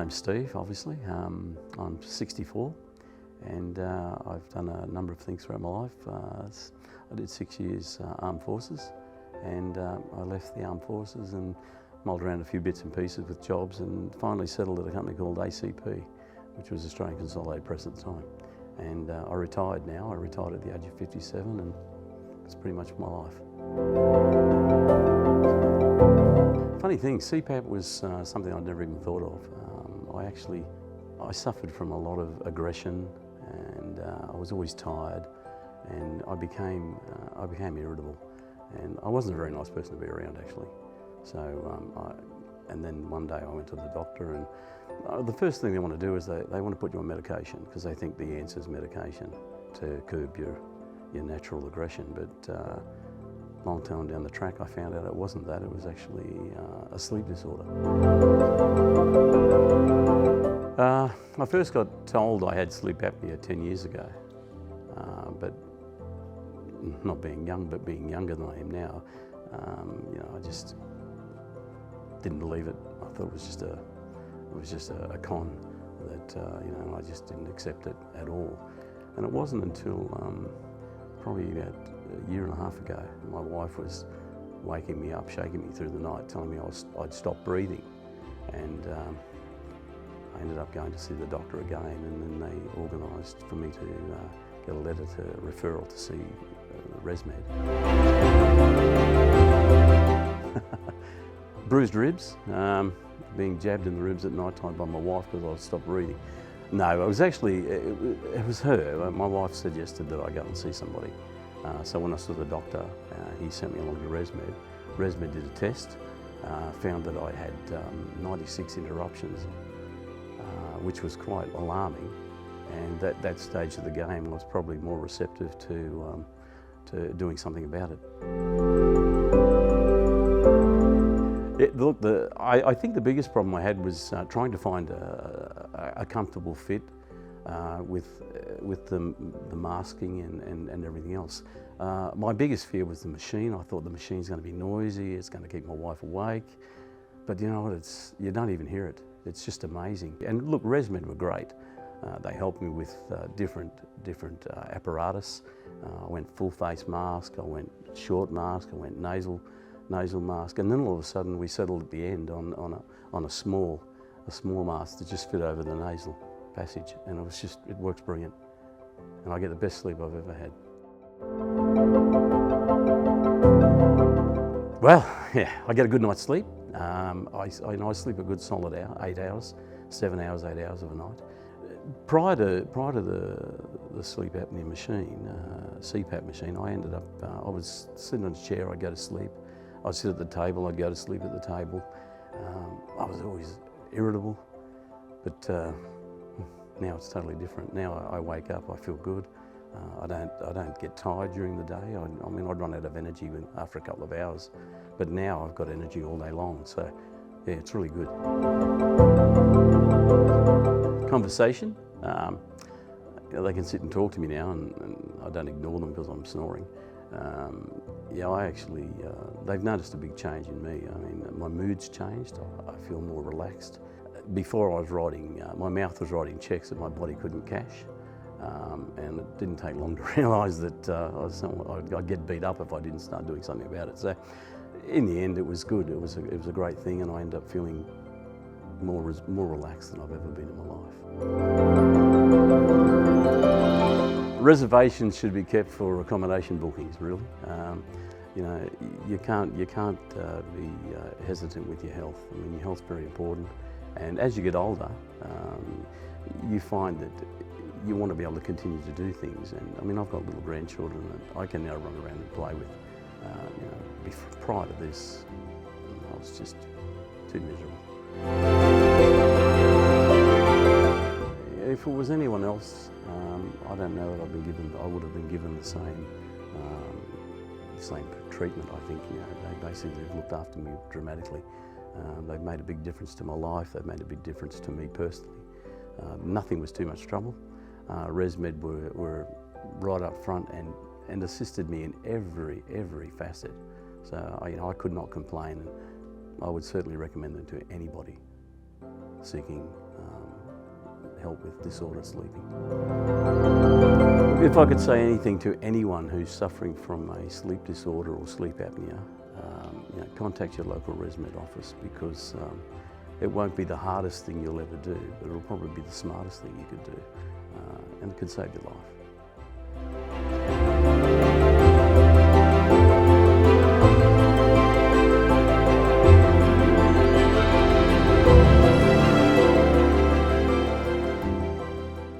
name's Steve, obviously. I'm 64 and I've done a number of things throughout my life. I did 6 years Armed Forces, and I left the Armed Forces and mulled around a few bits and pieces with jobs and finally settled at a company called ACP, which was Australian Consolidated Press at the time. And I retired now. I retired at the age of 57 and it's pretty much my life. Funny thing, CPAP was something I'd never even thought of. I suffered from a lot of aggression and I was always tired, and I became irritable, and I wasn't a very nice person to be around actually. So and then one day I went to the doctor, and the first thing they want to do is they want to put you on medication because they think the answer is medication to curb your natural aggression. But long time down the track I found out it wasn't that, it was actually a sleep disorder. I first got told I had sleep apnea 10 years ago, but not being young, but being younger than I am now, I just didn't believe it. I thought it was just a con that I just didn't accept it at all. And it wasn't until probably about a year and a half ago, my wife was waking me up, shaking me through the night, telling me I'd stopped breathing, and I ended up going to see the doctor again, and then they organised for me to get a letter to referral to see ResMed. Bruised ribs, being jabbed in the ribs at night time by my wife because I stopped breathing. No, it was actually, it was her. My wife suggested that I go and see somebody. So when I saw the doctor, he sent me along to ResMed. ResMed did a test, found that I had 96 interruptions, which was quite alarming. And at that stage of the game, I was probably more receptive to doing something about it. Look, I think the biggest problem I had was trying to find a comfortable fit with the masking and everything else. My biggest fear was the machine. I thought the machine's going to be noisy, it's going to keep my wife awake. But you know what, you don't even hear it. It's just amazing. And look, ResMed were great. They helped me with different apparatus. I went full face mask, I went short mask, I went nasal mask, and then all of a sudden we settled at the end on a small mask that just fit over the nasal passage, and it works brilliant. And I get the best sleep I've ever had. Well, yeah, I get a good night's sleep. I sleep a good solid 8 hours, 7 hours, 8 hours of a night. Prior to the sleep apnea machine, CPAP machine, I ended up, I was sitting on a chair, I'd go to sleep. I'd sit at the table, I'd go to sleep at the table. I was always irritable, but now it's totally different. Now I wake up, I feel good. I don't get tired during the day. I mean, I'd run out of energy after a couple of hours, but now I've got energy all day long. So yeah, it's really good. Conversation. They can sit and talk to me now, and I don't ignore them because I'm snoring. Yeah, they've noticed a big change in me. I mean, my mood's changed. I feel more relaxed. Before I was writing, my mouth was writing checks that my body couldn't cash. And it didn't take long to realise that I'd get beat up if I didn't start doing something about it. So in the end, it was good. It was a great thing, and I ended up feeling more relaxed than I've ever been in my life. Reservations should be kept for accommodation bookings, really. You can't be hesitant with your health. I mean, your health's very important, and as you get older, you find that you want to be able to continue to do things. And I mean, I've got little grandchildren that I can now run around and play with. Prior to this, I was just too miserable. If it was anyone else, I don't know that I would have been given the same treatment. I think they basically have looked after me dramatically. They've made a big difference to my life. They've made a big difference to me personally. Nothing was too much trouble. ResMed were right up front and assisted me in every facet. So I could not complain, and I would certainly recommend them to anybody seeking help with disordered sleeping. If I could say anything to anyone who's suffering from a sleep disorder or sleep apnea, contact your local ResMed office, because it won't be the hardest thing you'll ever do, but it'll probably be the smartest thing you could do, and it could save your life.